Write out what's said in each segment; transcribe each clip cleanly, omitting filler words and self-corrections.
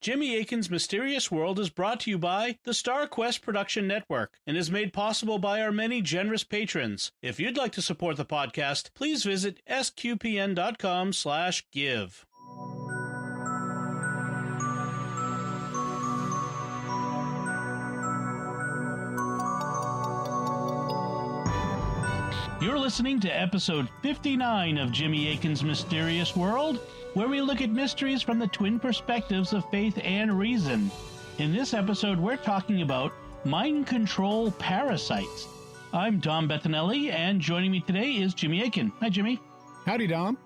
Jimmy Akin's Mysterious World is brought to you by the Star Quest Production Network and is made possible by our many generous patrons. If you'd like to support the podcast, please visit sqpn.com/give. You're listening to episode 59 of Jimmy Akin's Mysterious World, where we look at mysteries from the twin perspectives of faith and reason. In this episode, we're talking about mind control parasites. I'm Dom Bettinelli, and joining me today is Jimmy Akin. Hi, Jimmy. Howdy, Dom.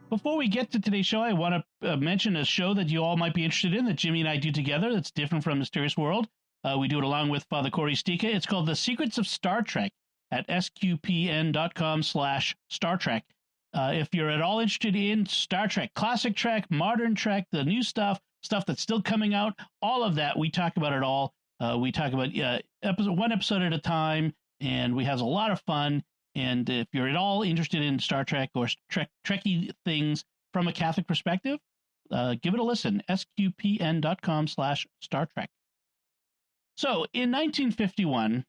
Before we get to today's show, I want to mention a show that you all might be interested in that Jimmy and I do together that's different from Mysterious World. We do it along with Father Corey Stika. It's called The Secrets of Star Trek at sqpn.com/Star Trek. If you're at all interested in Star Trek, classic Trek, modern Trek, the new stuff that's still coming out, all of that, we talk about it all. We talk about one episode at a time, and we have a lot of fun. And if you're at all interested in Star Trek or Trekkie things from a Catholic perspective, give it a listen, sqpn.com/Star Trek. So in 1951,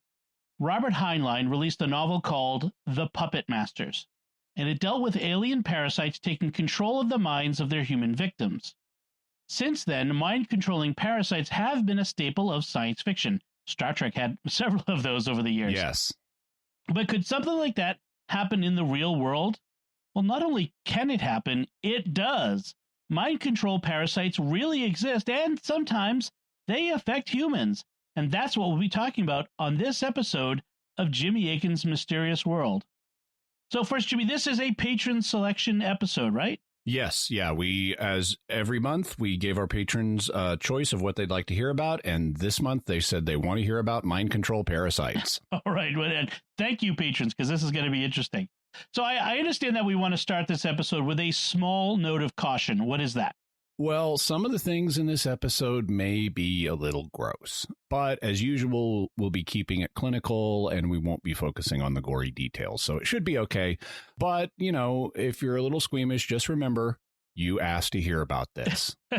Robert Heinlein released a novel called The Puppet Masters, and it dealt with alien parasites taking control of the minds of their human victims. Since then, mind-controlling parasites have been a staple of science fiction. Star Trek had several of those over the years. Yes. But could something like that happen in the real world? Well, not only can it happen, it does. Mind control parasites really exist, and sometimes they affect humans. And that's what we'll be talking about on this episode of Jimmy Akin's Mysterious World. So first, Jimmy, this is a patron selection episode, right? Yes. Yeah. We, as every month, we gave our patrons a choice of what they'd like to hear about. And this month they said they want to hear about mind control parasites. All right. Well, and thank you, patrons, because this is going to be interesting. So I understand that we want to start this episode with a small note of caution. What is that? Well, some of the things in this episode may be a little gross, but as usual, we'll be keeping it clinical and we won't be focusing on the gory details. So it should be okay. But, you know, if you're a little squeamish, just remember you asked to hear about this. All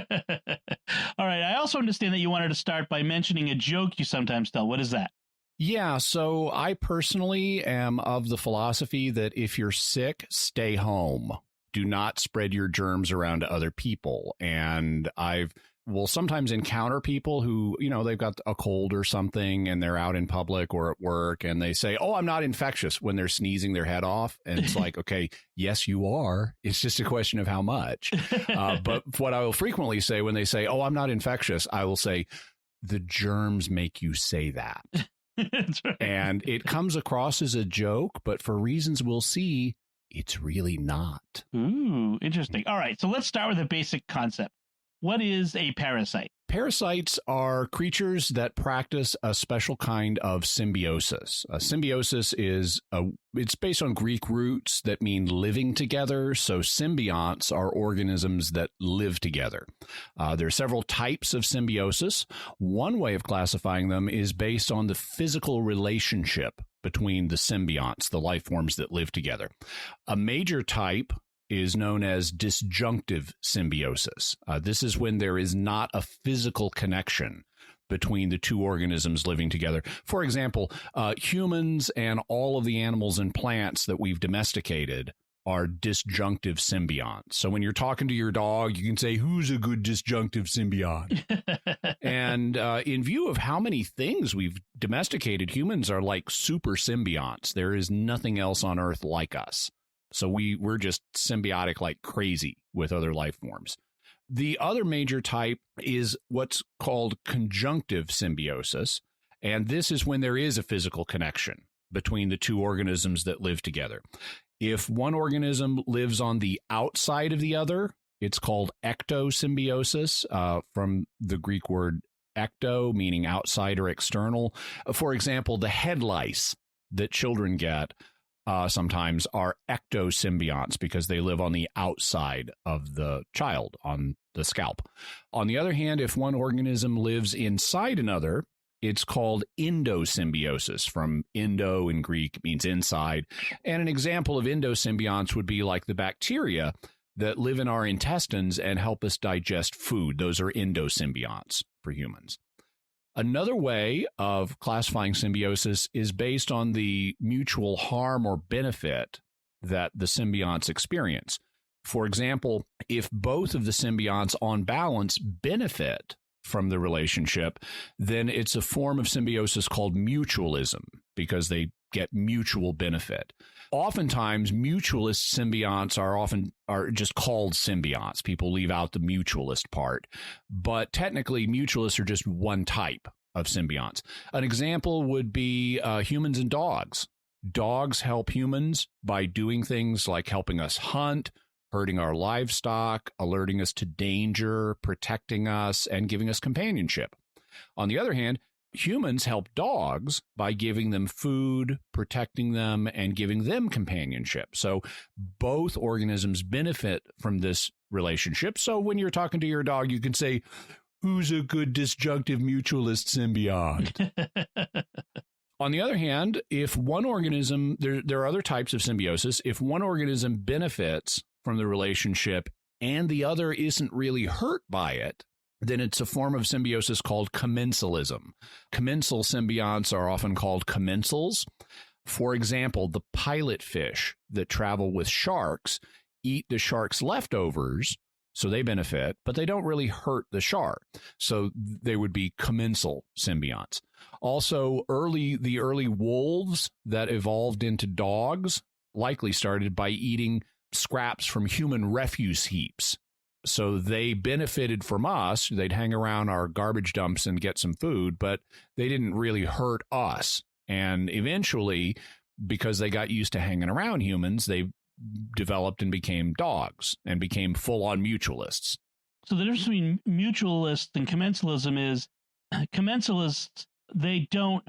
right. I also understand that you wanted to start by mentioning a joke you sometimes tell. What is that? Yeah, so I personally am of the philosophy that if you're sick, stay home. Do not spread your germs around to other people. And will sometimes encounter people who, you know, they've got a cold or something and they're out in public or at work and they say, oh, I'm not infectious when they're sneezing their head off. And it's like, okay, yes, you are. It's just a question of how much. But what I will frequently say when they say, oh, I'm not infectious, I will say, the germs make you say that. That's right. And it comes across as a joke, but for reasons we'll see, it's really not. Ooh, interesting. All right, so let's start with a basic concept. What is a parasite? Parasites are creatures that practice a special kind of symbiosis. Symbiosis it's based on Greek roots that mean living together. So symbionts are organisms that live together. There are several types of symbiosis. One way of classifying them is based on the physical relationship between the symbionts, the life forms that live together. A major type is known as disjunctive symbiosis. This is when there is not a physical connection between the two organisms living together. For example, humans and all of the animals and plants that we've domesticated are disjunctive symbionts. So when you're talking to your dog, you can say, who's a good disjunctive symbiont? And in view of how many things we've domesticated, humans are like super symbionts. There is nothing else on Earth like us. So we're just symbiotic like crazy with other life forms. The other major type is what's called conjunctive symbiosis. And this is when there is a physical connection between the two organisms that live together. If one organism lives on the outside of the other, it's called ectosymbiosis, from the Greek word ecto, meaning outside or external. For example, the head lice that children get sometimes are ectosymbionts because they live on the outside of the child, on the scalp. On the other hand, if one organism lives inside another, it's called endosymbiosis. From endo in Greek means inside. And an example of endosymbionts would be like the bacteria that live in our intestines and help us digest food. Those are endosymbionts for humans. Another way of classifying symbiosis is based on the mutual harm or benefit that the symbionts experience. For example, if both of the symbionts on balance benefit from the relationship, then it's a form of symbiosis called mutualism because they get mutual benefit. Oftentimes, mutualist symbionts are just called symbionts. People leave out the mutualist part. But technically, mutualists are just one type of symbionts. An example would be humans and dogs. Dogs help humans by doing things like helping us hunt, herding our livestock, alerting us to danger, protecting us, and giving us companionship. On the other hand, humans help dogs by giving them food, protecting them, and giving them companionship. So both organisms benefit from this relationship. So when you're talking to your dog, you can say, "Who's a good disjunctive mutualist symbiont?" On the other hand, if one organism, there are other types of symbiosis. If one organism benefits from the relationship and the other isn't really hurt by it, then it's a form of symbiosis called commensalism. Commensal symbionts are often called commensals. For example, the pilot fish that travel with sharks eat the shark's leftovers, so they benefit, but they don't really hurt the shark. So they would be commensal symbionts. Also, the early wolves that evolved into dogs likely started by eating scraps from human refuse heaps. So they benefited from us. They'd hang around our garbage dumps and get some food, but they didn't really hurt us. And eventually, because they got used to hanging around humans, they developed and became dogs and became full-on mutualists. So the difference between mutualist and commensalism is commensalists, they don't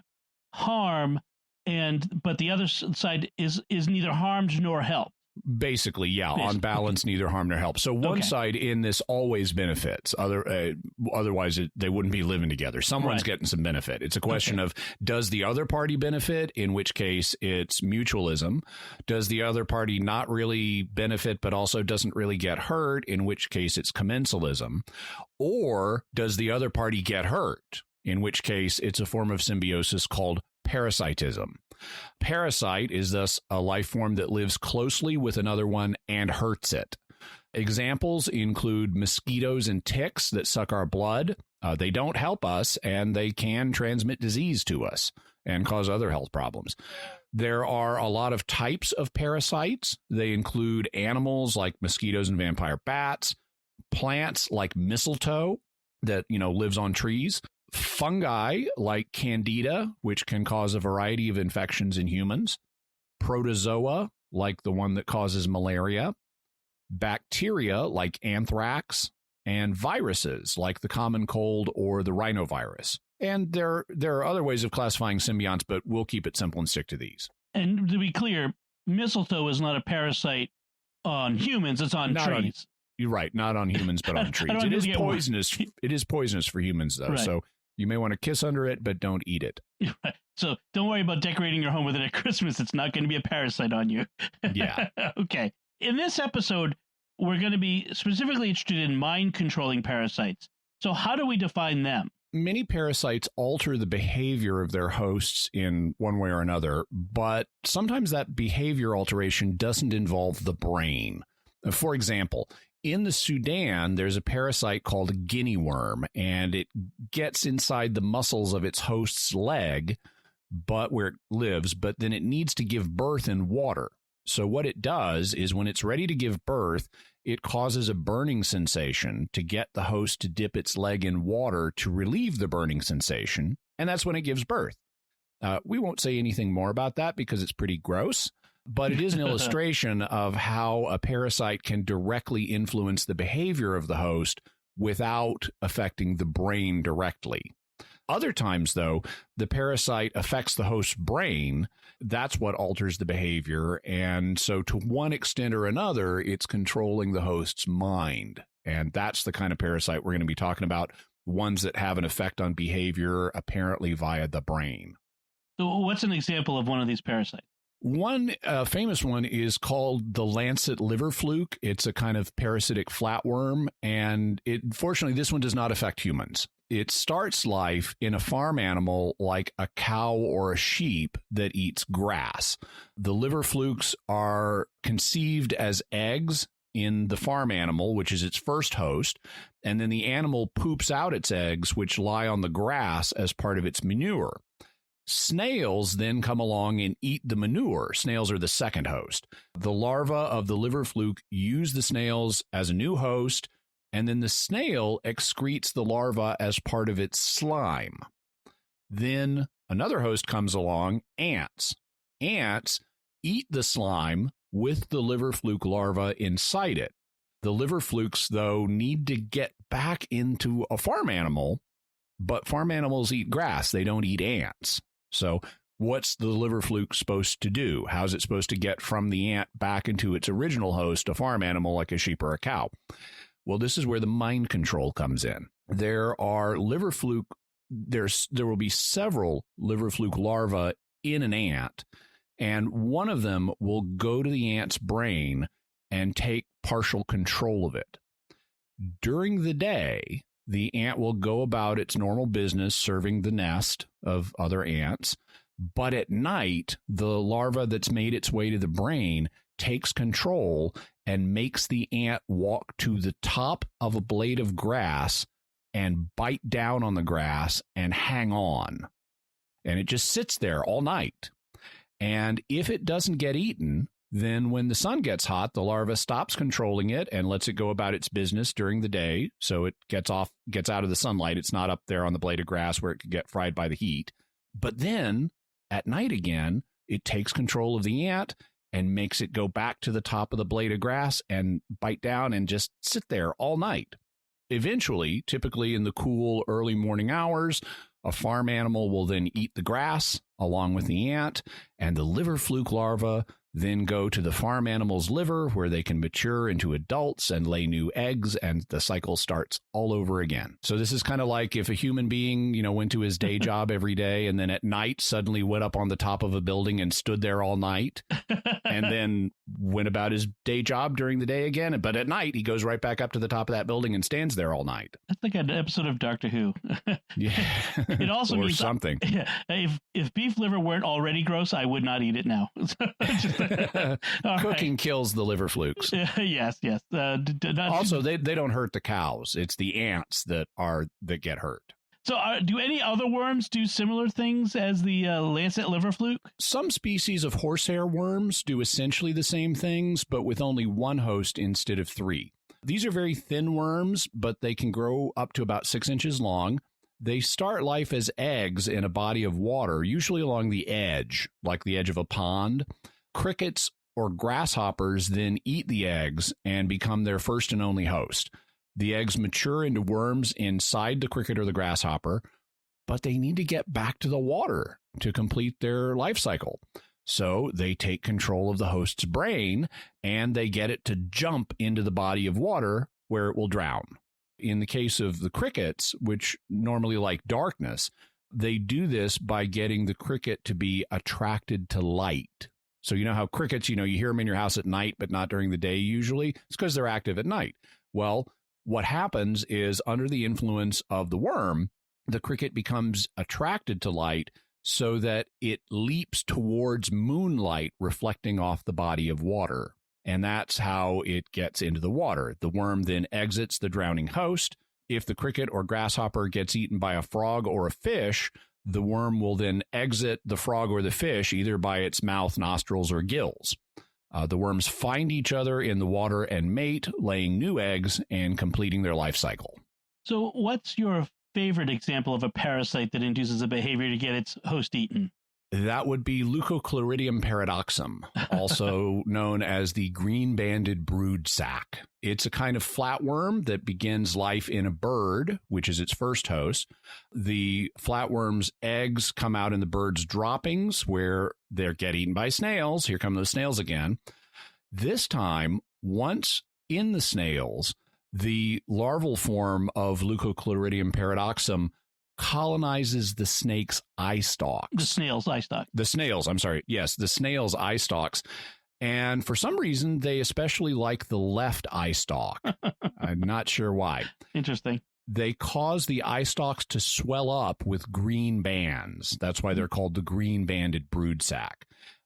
harm, but the other side is neither harmed nor helped. Basically, yeah. On balance, neither harm nor help. So one side in this always benefits. Otherwise, they wouldn't be living together. Someone's getting some benefit. It's a question of, does the other party benefit? In which case, it's mutualism. Does the other party not really benefit, but also doesn't really get hurt? In which case, it's commensalism. Or does the other party get hurt? In which case, it's a form of symbiosis called parasitism. Parasite is thus a life form that lives closely with another one and hurts it. Examples include mosquitoes and ticks that suck our blood. They don't help us, and they can transmit disease to us and cause other health problems. There are a lot of types of parasites. They include animals like mosquitoes and vampire bats, plants like mistletoe that, lives on trees, fungi like candida, which can cause a variety of infections in humans, protozoa like the one that causes malaria, bacteria like anthrax, and viruses like the common cold or the rhinovirus. And there are other ways of classifying symbionts, but we'll keep it simple and stick to these. And to be clear, mistletoe is not a parasite on humans, it's on trees. You're right, not on humans, but on trees. It is poisonous. It is poisonous for humans, though. Right. So you may want to kiss under it, but don't eat it. Right. So don't worry about decorating your home with it at Christmas. It's not going to be a parasite on you. Yeah. Okay. In this episode, we're going to be specifically interested in mind-controlling parasites. So how do we define them? Many parasites alter the behavior of their hosts in one way or another, but sometimes that behavior alteration doesn't involve the brain. For example, in the Sudan, there's a parasite called a guinea worm, and it gets inside the muscles of its host's leg, but where it lives, but then it needs to give birth in water. So what it does is when it's ready to give birth, it causes a burning sensation to get the host to dip its leg in water to relieve the burning sensation, and that's when it gives birth. We won't say anything more about that because it's pretty gross. But it is an illustration of how a parasite can directly influence the behavior of the host without affecting the brain directly. Other times, though, the parasite affects the host's brain. That's what alters the behavior. And so to one extent or another, it's controlling the host's mind. And that's the kind of parasite we're going to be talking about, ones that have an effect on behavior apparently via the brain. So what's an example of one of these parasites? One famous one is called the lancet liver fluke. It's a kind of parasitic flatworm, and fortunately, this one does not affect humans. It starts life in a farm animal like a cow or a sheep that eats grass. The liver flukes are conceived as eggs in the farm animal, which is its first host, and then the animal poops out its eggs, which lie on the grass as part of its manure. Snails then come along and eat the manure. Snails are the second host. The larvae of the liver fluke use the snails as a new host, and then the snail excretes the larva as part of its slime. Then another host comes along, ants. Ants eat the slime with the liver fluke larva inside it. The liver flukes, though, need to get back into a farm animal, but farm animals eat grass. They don't eat ants. So what's the liver fluke supposed to do? How's it supposed to get from the ant back into its original host, a farm animal like a sheep or a cow? Well, this is where the mind control comes in. There will be several liver fluke larvae in an ant, and one of them will go to the ant's brain and take partial control of it. During the day, the ant will go about its normal business serving the nest of other ants, but at night, the larva that's made its way to the brain takes control and makes the ant walk to the top of a blade of grass and bite down on the grass and hang on. And it just sits there all night. And if it doesn't get eaten, then when the sun gets hot, the larva stops controlling it and lets it go about its business during the day. So it gets out of the sunlight. It's not up there on the blade of grass where it could get fried by the heat. But then at night again, it takes control of the ant and makes it go back to the top of the blade of grass and bite down and just sit there all night. Eventually, typically in the cool early morning hours, a farm animal will then eat the grass along with the ant, and the liver fluke larvae then go to the farm animal's liver where they can mature into adults and lay new eggs, and the cycle starts all over again. So this is kind of like if a human being, went to his day job every day and then at night suddenly went up on the top of a building and stood there all night and then went about his day job during the day again. But at night, he goes right back up to the top of that building and stands there all night. That's like an episode of Doctor Who. Yeah. It also means something. If beef liver weren't already gross, I would not eat it now. Cooking kills the liver flukes. Yes. Also, they don't hurt the cows. It's the ants that get hurt. So do any other worms do similar things as the lancet liver fluke? Some species of horsehair worms do essentially the same things, but with only one host instead of three. These are very thin worms, but they can grow up to about 6 inches long. They start life as eggs in a body of water, usually along the edge, like the edge of a pond. Crickets or grasshoppers then eat the eggs and become their first and only host. The eggs mature into worms inside the cricket or the grasshopper, but they need to get back to the water to complete their life cycle. So they take control of the host's brain and they get it to jump into the body of water where it will drown. In the case of the crickets, which normally like darkness, they do this by getting the cricket to be attracted to light. So you know how crickets, you hear them in your house at night, but not during the day usually? It's because they're active at night. Well, what happens is under the influence of the worm, the cricket becomes attracted to light so that it leaps towards moonlight reflecting off the body of water. And that's how it gets into the water. The worm then exits the drowning host. If the cricket or grasshopper gets eaten by a frog or a fish, the worm will then exit the frog or the fish either by its mouth, nostrils, or gills. The worms find each other in the water and mate, laying new eggs and completing their life cycle. So what's your favorite example of a parasite that induces a behavior to get its host eaten? That would be Leucochloridium paradoxum, also known as the green-banded brood sac. It's a kind of flatworm that begins life in a bird, which is its first host. The flatworm's eggs come out in the bird's droppings, where they get eaten by snails. Here come those snails again. This time, once in the snails, the larval form of Leucochloridium paradoxum colonizes the snake's eye stalks. The snail's eye stalk. The snails, I'm sorry. Yes, the snail's eye stalks. And for some reason, they especially like the left eye stalk. I'm not sure why. Interesting. They cause the eye stalks to swell up with green bands. That's why they're called the green-banded broodsac.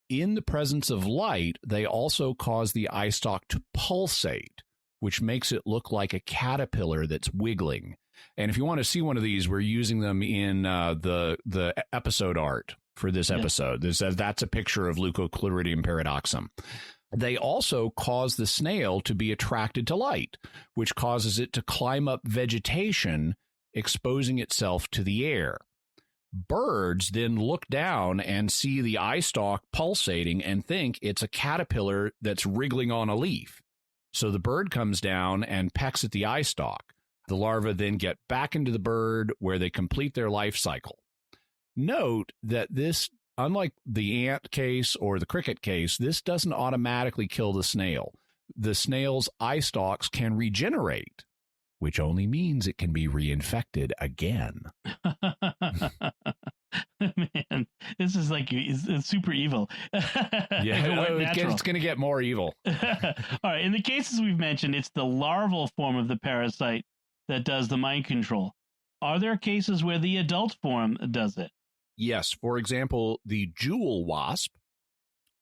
In the presence of light, they also cause the eye stalk to pulsate, which makes it look like a caterpillar that's wiggling. And if you want to see one of these, we're using them in the episode art for this episode. That's a picture of Leucochloridium paradoxum. They also cause the snail to be attracted to light, which causes it to climb up vegetation, exposing itself to the air. Birds then look down and see the eye stalk pulsating and think it's a caterpillar that's wriggling on a leaf. So the bird comes down and pecks at the eye stalk. The larvae then get back into the bird where they complete their life cycle. Note that this, unlike the ant case or the cricket case, this doesn't automatically kill the snail. The snail's eye stalks can regenerate, which only means it can be reinfected again. Man, this is like it's super evil. Yeah, it's going to get more evil. All right. In the cases we've mentioned, it's the larval form of the parasite that does the mind control. Are there cases where the adult form does it? Yes. For example, the jewel wasp,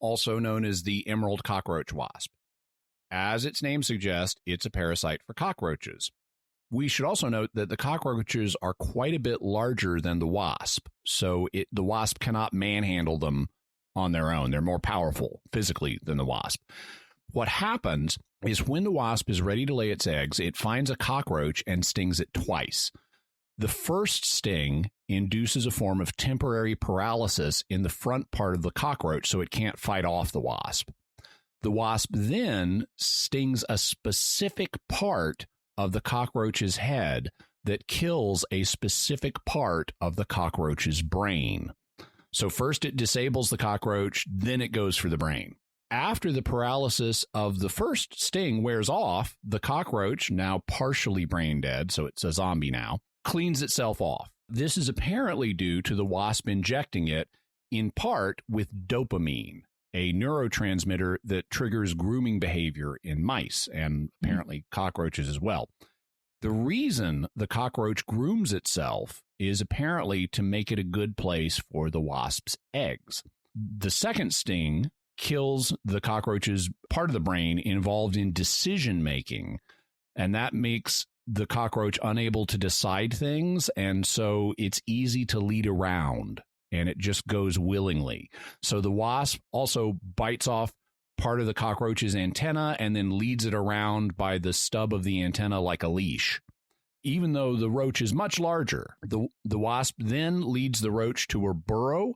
also known as the emerald cockroach wasp. As its name suggests, it's a parasite for cockroaches. We should also note that the cockroaches are quite a bit larger than the wasp, so the wasp cannot manhandle them on their own. They're more powerful physically than the wasp. What happens is when the wasp is ready to lay its eggs, it finds a cockroach and stings it twice. The first sting induces a form of temporary paralysis in the front part of the cockroach, so it can't fight off the wasp. The wasp then stings a specific part of the cockroach's head that kills a specific part of the cockroach's brain. So first it disables the cockroach, then it goes for the brain. After the paralysis of the first sting wears off, the cockroach, now partially brain dead, so it's a zombie now, cleans itself off. This is apparently due to the wasp injecting it, in part, with dopamine, a neurotransmitter that triggers grooming behavior in mice and apparently cockroaches as well. The reason the cockroach grooms itself is apparently to make it a good place for the wasp's eggs. The second sting kills the cockroach's part of the brain involved in decision making, and that makes the cockroach unable to decide things, and so it's easy to lead around, and it just goes willingly. So the wasp also bites off part of the cockroach's antenna and then leads it around by the stub of the antenna like a leash. Even though the roach is much larger, the wasp then leads the roach to her burrow,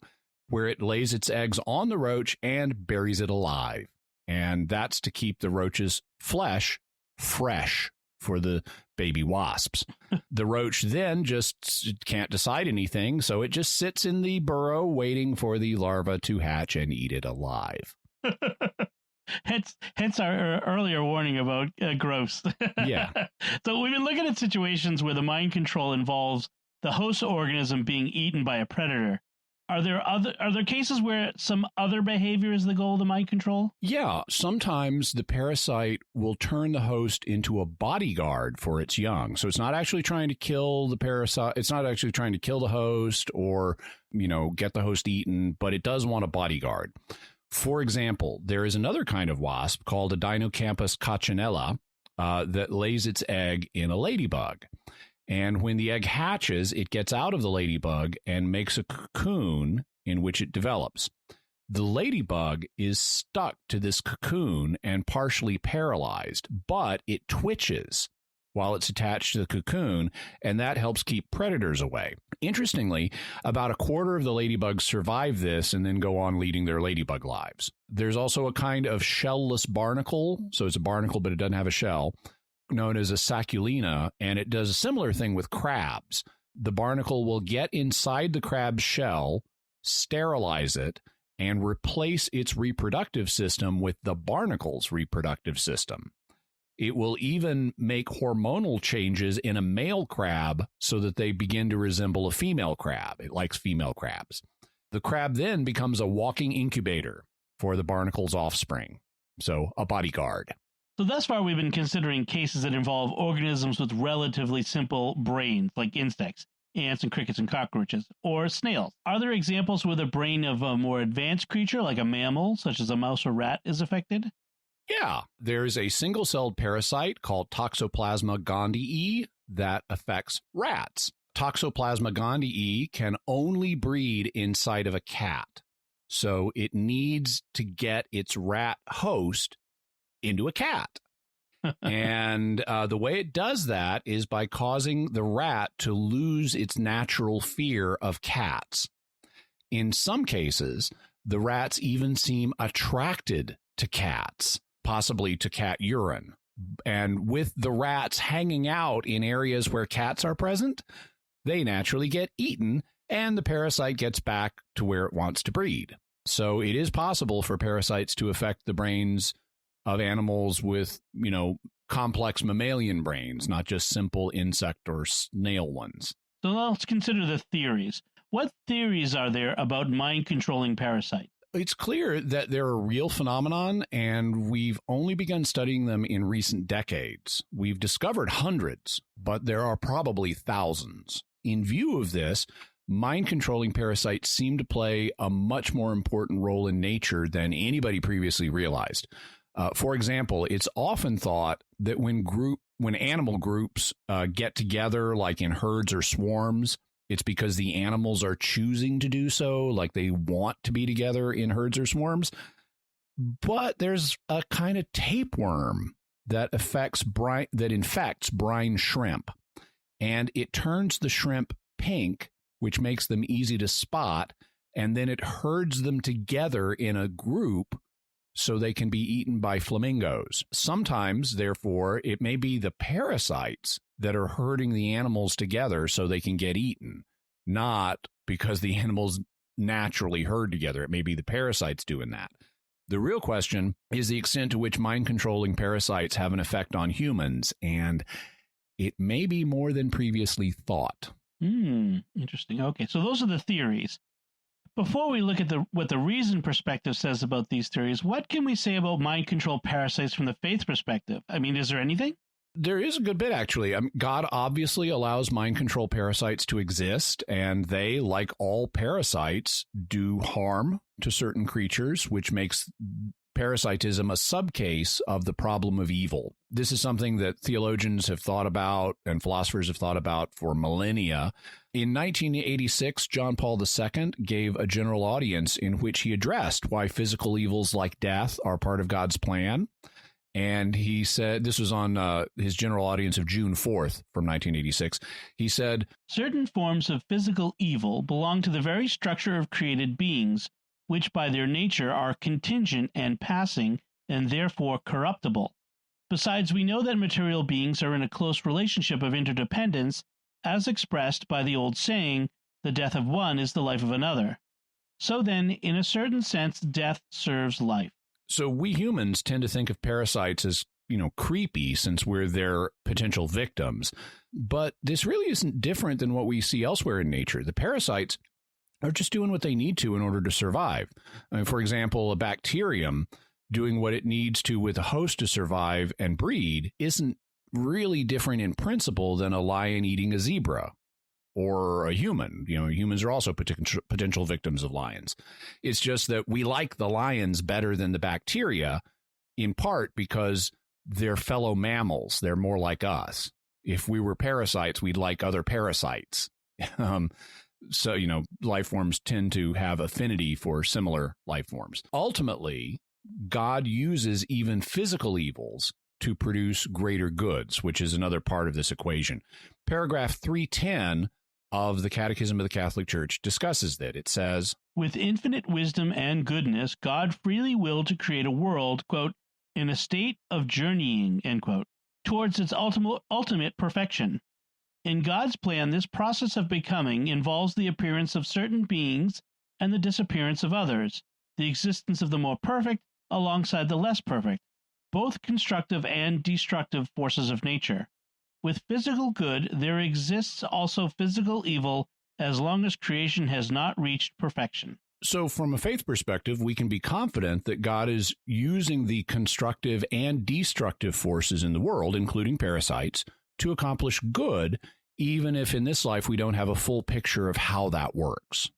where it lays its eggs on the roach and buries it alive. And that's to keep the roach's flesh fresh for the baby wasps. The roach then just can't decide anything, so it just sits in the burrow waiting for the larva to hatch and eat it alive. Hence our earlier warning about gross. Yeah. So we've been looking at situations where the mind control involves the host organism being eaten by a predator. Are there cases where some other behavior is the goal of the mind control? Yeah, sometimes the parasite will turn the host into a bodyguard for its young. So it's not actually trying to kill the parasite. It's not actually trying to kill the host or, get the host eaten, but it does want a bodyguard. For example, there is another kind of wasp called a Dinocampus coccinella that lays its egg in a ladybug. And when the egg hatches, it gets out of the ladybug and makes a cocoon in which it develops. The ladybug is stuck to this cocoon and partially paralyzed, but it twitches while it's attached to the cocoon, and that helps keep predators away. Interestingly, about a quarter of the ladybugs survive this and then go on leading their ladybug lives. There's also a kind of shellless barnacle, so it's a barnacle, but it doesn't have a shell, known as a saculina, and it does a similar thing with crabs. The barnacle will get inside the crab's shell, sterilize it, and replace its reproductive system with the barnacle's reproductive system. It will even make hormonal changes in a male crab so that they begin to resemble a female crab. It likes female crabs. The crab then becomes a walking incubator for the barnacle's offspring, so a bodyguard. So thus far, we've been considering cases that involve organisms with relatively simple brains, like insects, ants and crickets and cockroaches, or snails. Are there examples where the brain of a more advanced creature, like a mammal, such as a mouse or rat, is affected? Yeah, there's a single-celled parasite called Toxoplasma gondii that affects rats. Toxoplasma gondii can only breed inside of a cat, so it needs to get its rat host into a cat. And the way it does that is by causing the rat to lose its natural fear of cats. In some cases, the rats even seem attracted to cats, possibly to cat urine. And with the rats hanging out in areas where cats are present, they naturally get eaten, and the parasite gets back to where it wants to breed. So it is possible for parasites to affect the brains of animals with, complex mammalian brains, not just simple insect or snail ones. So let's consider the theories. What theories are there about mind-controlling parasites? It's clear that they're a real phenomenon, and we've only begun studying them in recent decades. We've discovered hundreds, but there are probably thousands. In view of this, mind-controlling parasites seem to play a much more important role in nature than anybody previously realized. For example, it's often thought that when animal groups get together, like in herds or swarms, it's because the animals are choosing to do so, like they want to be together in herds or swarms. But there's a kind of tapeworm that infects brine shrimp, and it turns the shrimp pink, which makes them easy to spot, and then it herds them together in a group so they can be eaten by flamingos. Sometimes, therefore, it may be the parasites that are herding the animals together so they can get eaten, not because the animals naturally herd together. It may be the parasites doing that. The real question is the extent to which mind-controlling parasites have an effect on humans, and it may be more than previously thought. Interesting. Okay, so those are the theories. Before we look at what the reason perspective says about these theories, what can we say about mind-control parasites from the faith perspective? I mean, is there anything? There is a good bit, actually. God obviously allows mind control parasites to exist, and they, like all parasites, do harm to certain creatures, which makes parasitism a subcase of the problem of evil. This is something that theologians have thought about and philosophers have thought about for millennia. In 1986, John Paul II gave a general audience in which he addressed why physical evils like death are part of God's plan. And he said, this was on his general audience of June 4th from 1986. He said, certain forms of physical evil belong to the very structure of created beings, which by their nature are contingent and passing, and therefore corruptible. Besides, we know that material beings are in a close relationship of interdependence, as expressed by the old saying, the death of one is the life of another. So then, in a certain sense, death serves life. So we humans tend to think of parasites as, creepy since we're their potential victims. But this really isn't different than what we see elsewhere in nature. The parasites are just doing what they need to in order to survive. For example, a bacterium doing what it needs to with a host to survive and breed isn't really different in principle than a lion eating a zebra or a human. Humans are also potential victims of lions. It's just that we like the lions better than the bacteria, in part because they're fellow mammals. They're more like us. If we were parasites, we'd like other parasites. So, life forms tend to have affinity for similar life forms. Ultimately, God uses even physical evils to produce greater goods, which is another part of this equation. Paragraph 310 of the Catechism of the Catholic Church discusses that. It says, with infinite wisdom and goodness, God freely willed to create a world, quote, in a state of journeying, end quote, towards its ultimate perfection. In God's plan, this process of becoming involves the appearance of certain beings and the disappearance of others, the existence of the more perfect alongside the less perfect. both constructive and destructive forces of nature. With physical good, there exists also physical evil as long as creation has not reached perfection. So from a faith perspective, we can be confident that God is using the constructive and destructive forces in the world, including parasites, to accomplish good, even if in this life we don't have a full picture of how that works.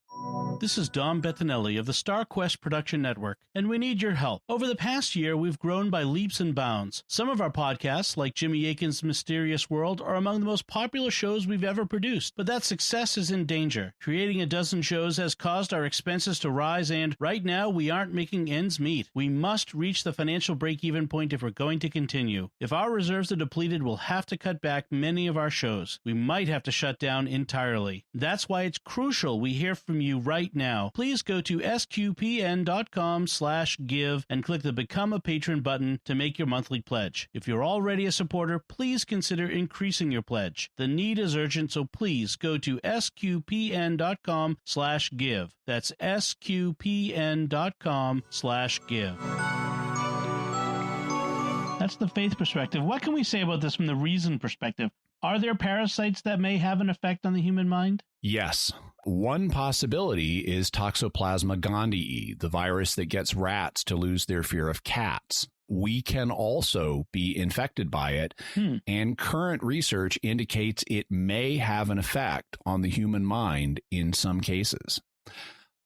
This is Dom Bettinelli of the StarQuest Production Network, and we need your help. Over the past year, we've grown by leaps and bounds. Some of our podcasts, like Jimmy Akin's Mysterious World, are among the most popular shows we've ever produced, but that success is in danger. Creating a dozen shows has caused our expenses to rise, and right now, we aren't making ends meet. We must reach the financial break-even point if we're going to continue. If our reserves are depleted, we'll have to cut back many of our shows. We might have to shut down entirely. That's why it's crucial we hear from you right now. Please go to sqpn.com/give and click the Become a Patron button to make your monthly pledge. If you're already a supporter, please consider increasing your pledge. The need is urgent, so please go to sqpn.com/give. That's sqpn.com/give. That's the faith perspective. What can we say about this from the reason perspective? Are there parasites that may have an effect on the human mind? Yes. One possibility is Toxoplasma gondii, the virus that gets rats to lose their fear of cats. We can also be infected by it, and current research indicates it may have an effect on the human mind in some cases.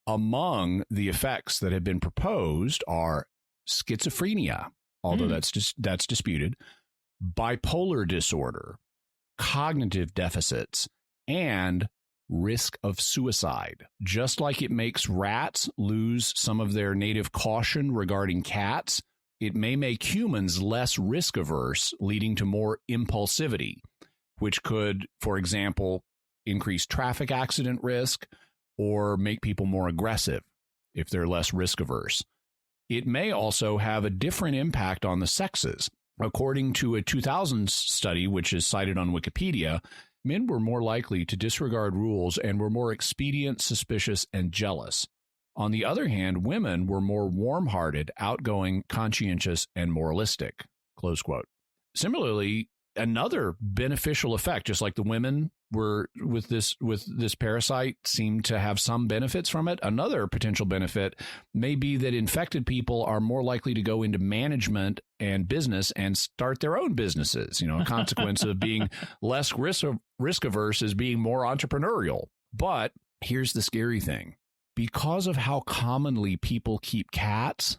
Among the effects that have been proposed are schizophrenia, although that's disputed, bipolar disorder, cognitive deficits, and risk of suicide. Just like it makes rats lose some of their native caution regarding cats, it may make humans less risk averse, leading to more impulsivity, which could, for example, increase traffic accident risk or make people more aggressive if they're less risk averse. It may also have a different impact on the sexes. According to a 2000 study, which is cited on Wikipedia, men were more likely to disregard rules and were more expedient, suspicious, and jealous. On the other hand, women were more warm-hearted, outgoing, conscientious, and moralistic. Close quote. Similarly, another beneficial effect, just like the women were with this parasite seem to have some benefits from it. Another potential benefit may be that infected people are more likely to go into management and business and start their own businesses. A consequence of being less risk averse is being more entrepreneurial. But here's the scary thing. Because of how commonly people keep cats,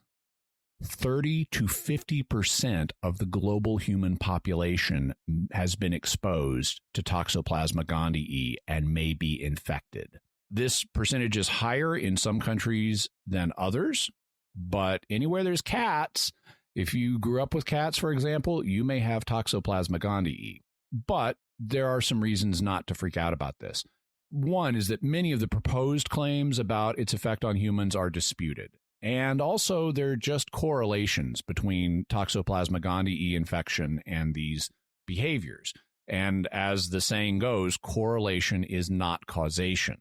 30 to 50% of the global human population has been exposed to Toxoplasma gondii and may be infected. This percentage is higher in some countries than others, but anywhere there's cats, if you grew up with cats, for example, you may have Toxoplasma gondii. But there are some reasons not to freak out about this. One is that many of the proposed claims about its effect on humans are disputed. And also, there are just correlations between Toxoplasma gondii infection and these behaviors. And as the saying goes, correlation is not causation.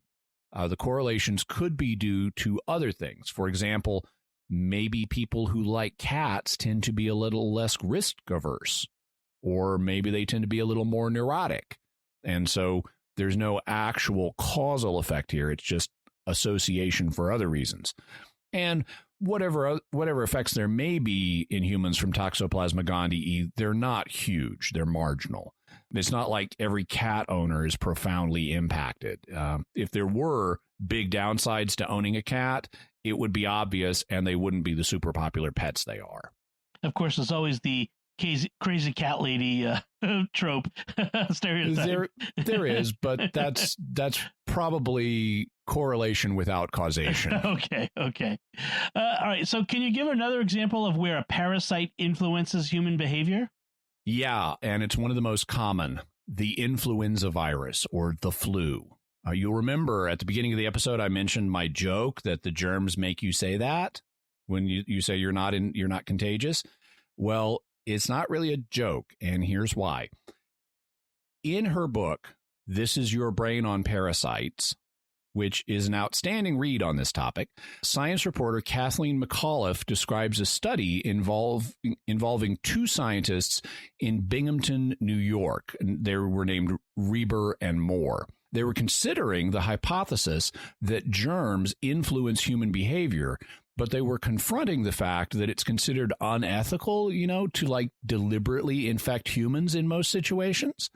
The correlations could be due to other things. For example, maybe people who like cats tend to be a little less risk averse, or maybe they tend to be a little more neurotic. And so there's no actual causal effect here. It's just association for other reasons. And whatever effects there may be in humans from Toxoplasma gondii, they're not huge. They're marginal. It's not like every cat owner is profoundly impacted. If there were big downsides to owning a cat, it would be obvious, and they wouldn't be the super popular pets they are. Of course, there's always the crazy cat lady trope stereotype. There is, but that's probably correlation without causation. Okay. All right. So can you give another example of where a parasite influences human behavior? Yeah, and it's one of the most common, the influenza virus or the flu. You'll remember at the beginning of the episode, I mentioned my joke that the germs make you say that when you say you're not contagious. Well, it's not really a joke, and here's why. In her book, This Is Your Brain on Parasites, which is an outstanding read on this topic. Science reporter Kathleen McAuliffe describes a study involving two scientists in Binghamton, New York. They were named Reber and Moore. They were considering the hypothesis that germs influence human behavior, but they were confronting the fact that it's considered unethical, to like deliberately infect humans in most situations.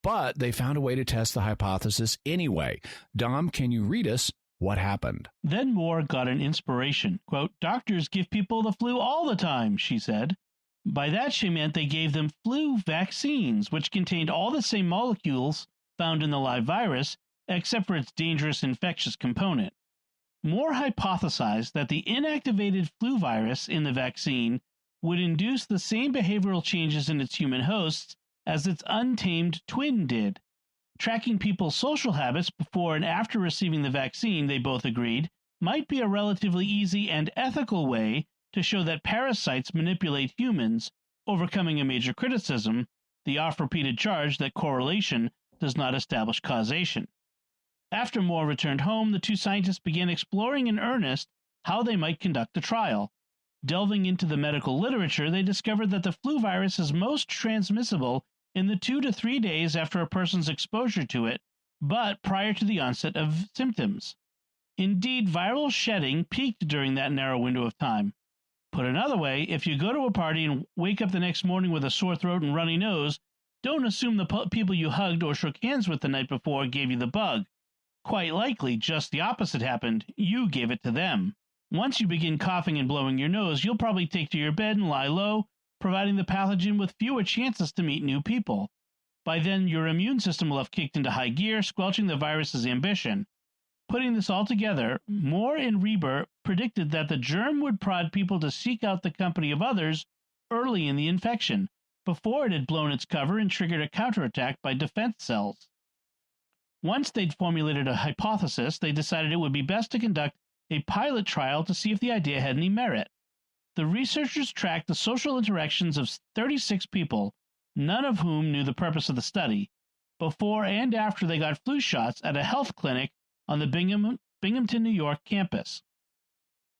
But they found a way to test the hypothesis anyway. Dom, can you read us what happened? Then Moore got an inspiration. Quote, "Doctors give people the flu all the time," she said. By that she meant they gave them flu vaccines, which contained all the same molecules found in the live virus, except for its dangerous infectious component. Moore hypothesized that the inactivated flu virus in the vaccine would induce the same behavioral changes in its human hosts as its untamed twin did. Tracking people's social habits before and after receiving the vaccine, they both agreed, might be a relatively easy and ethical way to show that parasites manipulate humans, overcoming a major criticism, the oft-repeated charge that correlation does not establish causation. After Moore returned home, the two scientists began exploring in earnest how they might conduct the trial. Delving into the medical literature, they discovered that the flu virus is most transmissible in the 2 to 3 days after a person's exposure to it, but prior to the onset of symptoms. Indeed, viral shedding peaked during that narrow window of time. Put another way, if you go to a party and wake up the next morning with a sore throat and runny nose, don't assume the people you hugged or shook hands with the night before gave you the bug. Quite likely, just the opposite happened. You gave it to them. Once you begin coughing and blowing your nose, you'll probably take to your bed and lie low, providing the pathogen with fewer chances to meet new people. By then, your immune system will have kicked into high gear, squelching the virus's ambition. Putting this all together, Moore and Reber predicted that the germ would prod people to seek out the company of others early in the infection, before it had blown its cover and triggered a counterattack by defense cells. Once they'd formulated a hypothesis, they decided it would be best to conduct a pilot trial to see if the idea had any merit. The researchers tracked the social interactions of 36 people, none of whom knew the purpose of the study, before and after they got flu shots at a health clinic on the Binghamton, New York campus.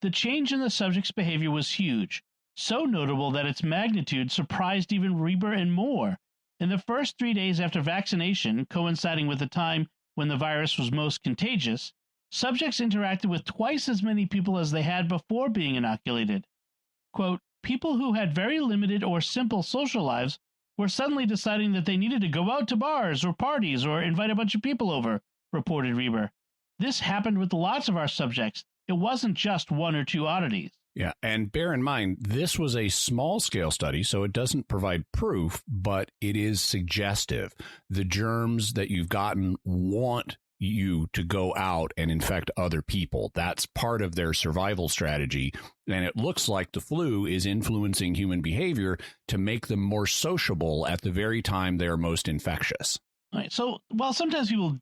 The change in the subject's behavior was huge, so notable that its magnitude surprised even Reber and Moore. In the first 3 days after vaccination, coinciding with the time when the virus was most contagious, subjects interacted with twice as many people as they had before being inoculated. Quote, "People who had very limited or simple social lives were suddenly deciding that they needed to go out to bars or parties or invite a bunch of people over," reported Reber. "This happened with lots of our subjects. It wasn't just one or two oddities." Yeah, and bear in mind, this was a small-scale study, so it doesn't provide proof, but it is suggestive. The germs that you've gotten want you to go out and infect other people. That's part of their survival strategy, and it looks like the flu is influencing human behavior to make them more sociable at the very time they're most infectious. All right, so while sometimes people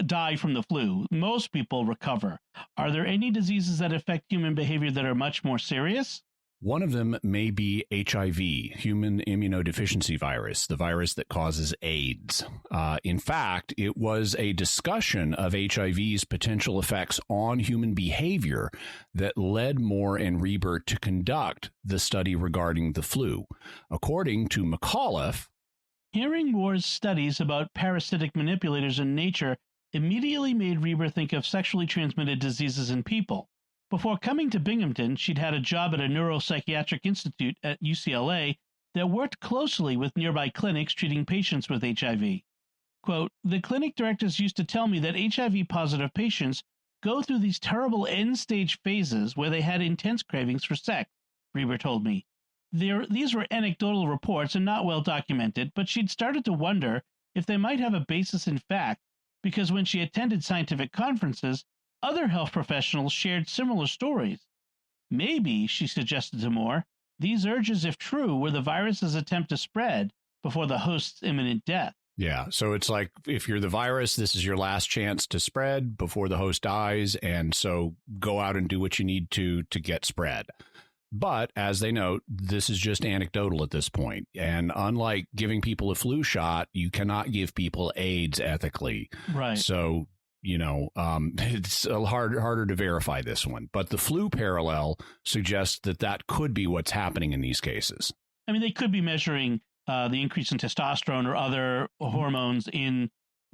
die from the flu, most people recover. Are there any diseases that affect human behavior that are much more serious? One of them may be HIV, human immunodeficiency virus, the virus that causes AIDS. In fact, it was a discussion of HIV's potential effects on human behavior that led Moore and Reber to conduct the study regarding the flu. According to McAuliffe, hearing Moore's studies about parasitic manipulators in nature immediately made Reber think of sexually transmitted diseases in people. Before coming to Binghamton, she'd had a job at a neuropsychiatric institute at UCLA that worked closely with nearby clinics treating patients with HIV. Quote, "The clinic directors used to tell me that HIV-positive patients go through these terrible end-stage phases where they had intense cravings for sex," Reber told me. These were anecdotal reports and not well documented, but she'd started to wonder if they might have a basis in fact, because when she attended scientific conferences, other health professionals shared similar stories. Maybe, she suggested to Moore, these urges, if true, were the virus's attempt to spread before the host's imminent death. Yeah, so it's like if you're the virus, this is your last chance to spread before the host dies, and so go out and do what you need to get spread. But as they note, this is just anecdotal at this point. And unlike giving people a flu shot, you cannot give people AIDS ethically. Right. So it's harder to verify this one. But the flu parallel suggests that could be what's happening in these cases. I mean, they could be measuring the increase in testosterone or other hormones in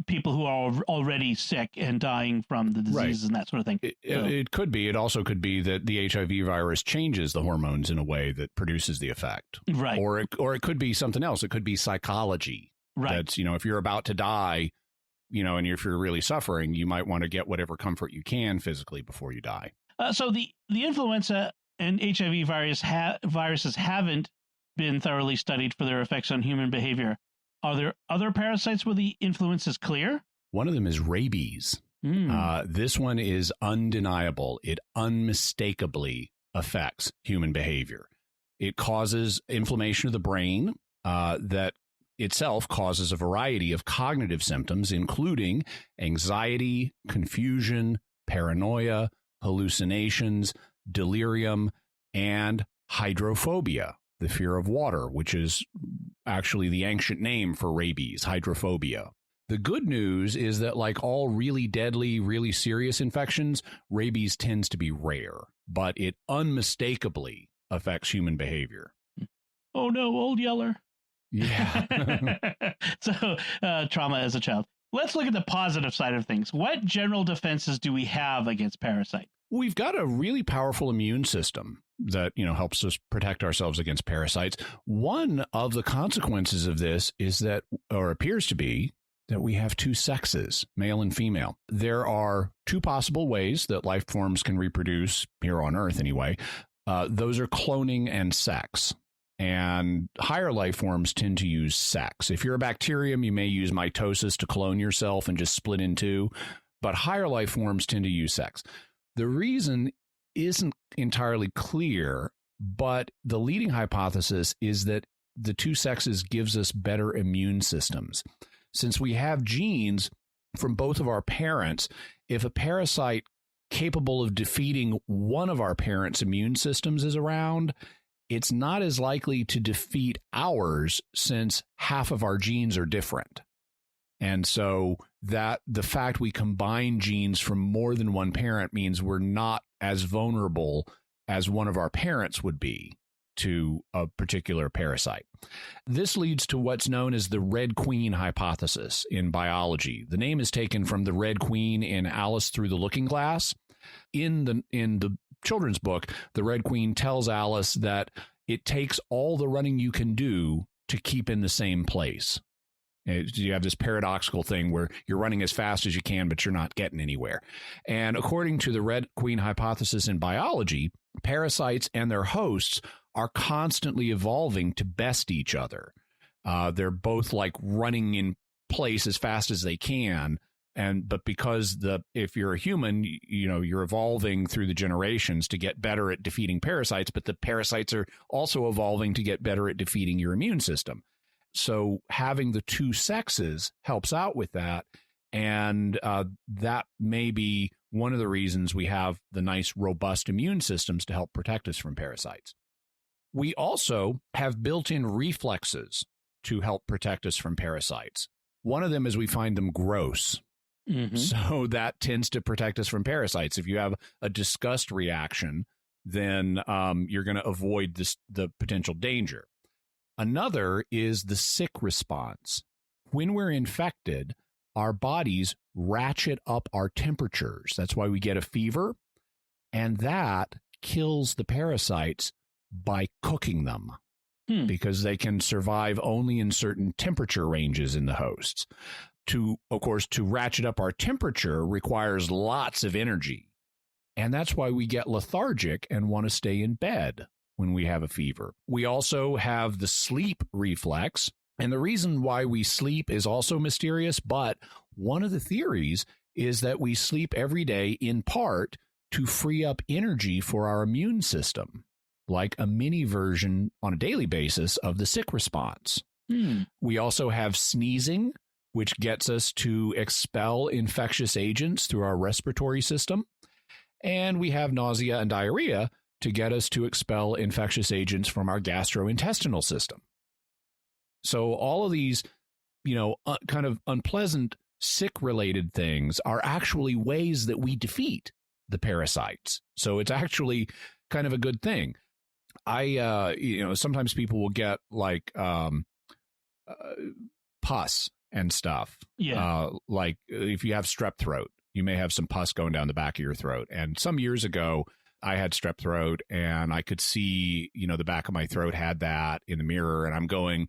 people who are already sick and dying from the diseases and that sort of thing. It could be. It also could be that the HIV virus changes the hormones in a way that produces the effect. Right. Or it could be something else. It could be psychology. Right. That's, if you're about to die, and if you're really suffering, you might want to get whatever comfort you can physically before you die. So the influenza and HIV viruses haven't been thoroughly studied for their effects on human behavior. Are there other parasites where the influence is clear? One of them is rabies. This one is undeniable. It unmistakably affects human behavior. It causes inflammation of the brain that itself causes a variety of cognitive symptoms, including anxiety, confusion, paranoia, hallucinations, delirium, and hydrophobia, the fear of water, which is actually the ancient name for rabies, hydrophobia. The good news is that, like all really deadly, really serious infections, rabies tends to be rare, but it unmistakably affects human behavior. Oh no, old Yeller. Yeah. So, trauma as a child. Let's look at the positive side of things. What general defenses do we have against parasites? We've got a really powerful immune system that, helps us protect ourselves against parasites. One of the consequences of this is that, or appears to be, that we have two sexes, male and female. There are two possible ways that life forms can reproduce here on Earth anyway. Those are cloning and sex. And higher life forms tend to use sex. If you're a bacterium, you may use mitosis to clone yourself and just split in two. But higher life forms tend to use sex. The reason isn't entirely clear, but the leading hypothesis is that the two sexes gives us better immune systems. Since we have genes from both of our parents, if a parasite capable of defeating one of our parents' immune systems is around, it's not as likely to defeat ours since half of our genes are different. And so that the fact we combine genes from more than one parent means we're not as vulnerable as one of our parents would be to a particular parasite. This leads to what's known as the Red Queen hypothesis in biology. The name is taken from the Red Queen in Alice Through the Looking Glass. In the children's book, the Red Queen tells Alice that it takes all the running you can do to keep in the same place. You have this paradoxical thing where you're running as fast as you can, but you're not getting anywhere. And according to the Red Queen hypothesis in biology, parasites and their hosts are constantly evolving to best each other. They're both like running in place as fast as they can. But because if you're a human, you're evolving through the generations to get better at defeating parasites, but the parasites are also evolving to get better at defeating your immune system. So having the two sexes helps out with that. And that may be one of the reasons we have the nice, robust immune systems to help protect us from parasites. We also have built-in reflexes to help protect us from parasites. One of them is we find them gross. Mm-hmm. So that tends to protect us from parasites. If you have a disgust reaction, then you're going to avoid the potential danger. Another is the sick response. When we're infected, our bodies ratchet up our temperatures. That's why we get a fever, and that kills the parasites by cooking them because they can survive only in certain temperature ranges in the hosts. Of course, to ratchet up our temperature requires lots of energy, and that's why we get lethargic and want to stay in bed when we have a fever. We also have the sleep reflex, and the reason why we sleep is also mysterious, but one of the theories is that we sleep every day in part to free up energy for our immune system, like a mini version on a daily basis of the sick response. We also have sneezing, which gets us to expel infectious agents through our respiratory system. And we have nausea and diarrhea to get us to expel infectious agents from our gastrointestinal system. So all of these, kind of unpleasant sick-related things are actually ways that we defeat the parasites. So it's actually kind of a good thing. Sometimes people will get like pus and stuff. Yeah. Like if you have strep throat, you may have some pus going down the back of your throat. And some years ago, I had strep throat and I could see, the back of my throat had that in the mirror. And I'm going,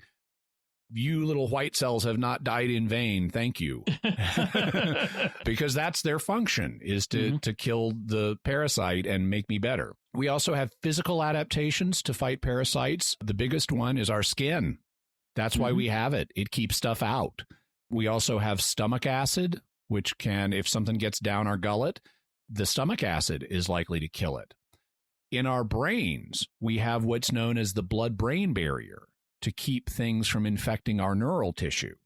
you little white cells have not died in vain. Thank you. Because that's their function, is to kill the parasite and make me better. We also have physical adaptations to fight parasites. The biggest one is our skin. That's why we have it. It keeps stuff out. We also have stomach acid, which can, if something gets down our gullet, the stomach acid is likely to kill it. In our brains, we have what's known as the blood-brain barrier to keep things from infecting our neural tissue.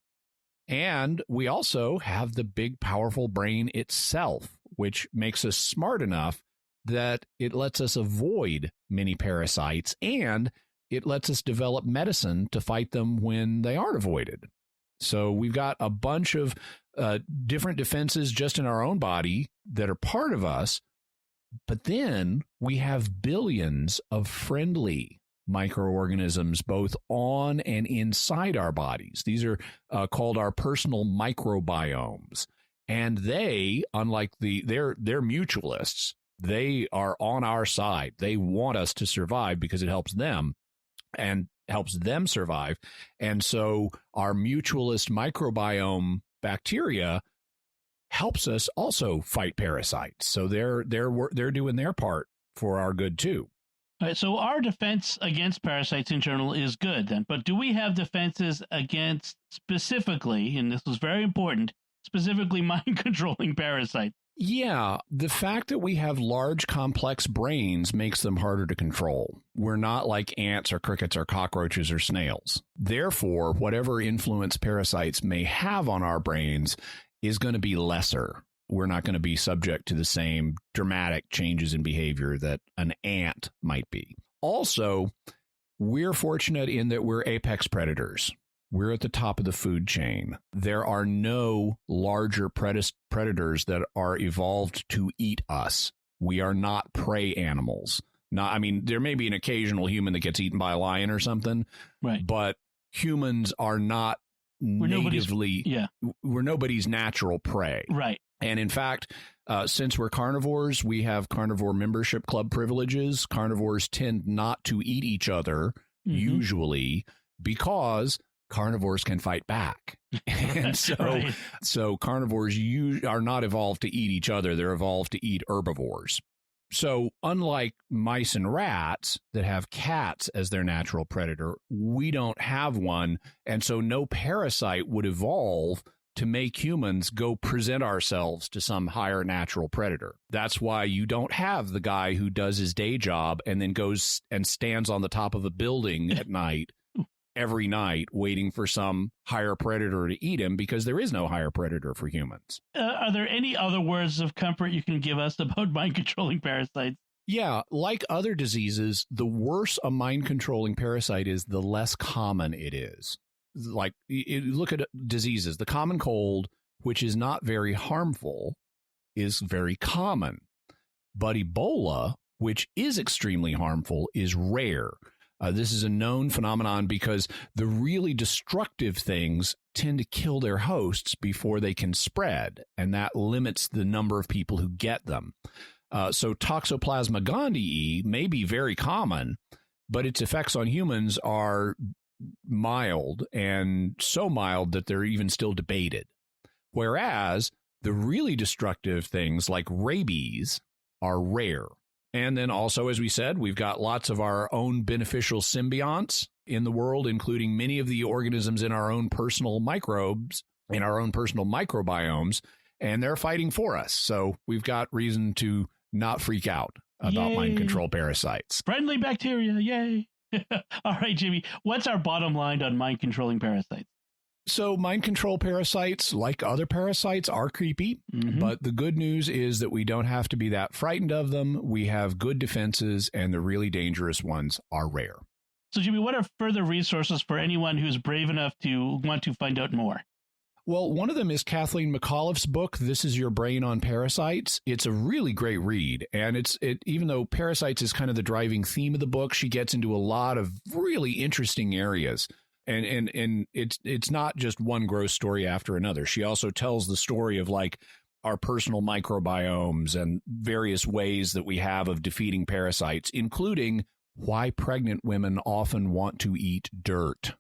And we also have the big, powerful brain itself, which makes us smart enough that it lets us avoid many parasites, and it lets us develop medicine to fight them when they aren't avoided. So we've got a bunch of different defenses just in our own body that are part of us, but then we have billions of friendly microorganisms both on and inside our bodies. These are called our personal microbiomes, and they, unlike they're mutualists. They are on our side. They want us to survive because it helps them and helps them survive. And so our mutualist microbiome bacteria helps us also fight parasites. So they're doing their part for our good too. All right, so our defense against parasites in general is good then, but do we have defenses against specifically, and this was very important, specifically mind-controlling parasites? Yeah, the fact that we have large, complex brains makes them harder to control. We're not like ants or crickets or cockroaches or snails. Therefore, whatever influence parasites may have on our brains is going to be lesser. We're not going to be subject to the same dramatic changes in behavior that an ant might be. Also, we're fortunate in that we're apex predators. We're at the top of the food chain. There are no larger predators that are evolved to eat us. We are not prey animals. There may be an occasional human that gets eaten by a lion or something, right? But humans are not natively. We're nobody's natural prey, right? And in fact, since we're carnivores, we have carnivore membership club privileges. Carnivores tend not to eat each other usually because carnivores can fight back. And so carnivores are not evolved to eat each other. They're evolved to eat herbivores. So unlike mice and rats that have cats as their natural predator, we don't have one. And so no parasite would evolve to make humans go present ourselves to some higher natural predator. That's why you don't have the guy who does his day job and then goes and stands on the top of a building at night every night waiting for some higher predator to eat him, because there is no higher predator for humans. Are there any other words of comfort you can give us about mind-controlling parasites? Yeah, like other diseases, the worse a mind-controlling parasite is, the less common it is. Like, look at diseases. The common cold, which is not very harmful, is very common. But Ebola, which is extremely harmful, is rare. This is a known phenomenon because the really destructive things tend to kill their hosts before they can spread, and that limits the number of people who get them. So Toxoplasma gondii may be very common, but its effects on humans are mild, and so mild that they're even still debated. Whereas the really destructive things like rabies are rare. And then also, as we said, we've got lots of our own beneficial symbionts in the world, including many of the organisms in our own personal microbes, in our own personal microbiomes, and they're fighting for us. So we've got reason to not freak out about mind control parasites. Friendly bacteria, yay. All right, Jimmy, what's our bottom line on mind controlling parasites? So mind control parasites, like other parasites, are creepy, but the good news is that we don't have to be that frightened of them. We have good defenses, and the really dangerous ones are rare. So, Jimmy, what are further resources for anyone who's brave enough to want to find out more? Well, one of them is Kathleen McAuliffe's book, This Is Your Brain on Parasites. It's a really great read. And even though Parasites is kind of the driving theme of the book, she gets into a lot of really interesting areas. And it's not just one gross story after another. She also tells the story of like our personal microbiomes and various ways that we have of defeating parasites, including why pregnant women often want to eat dirt.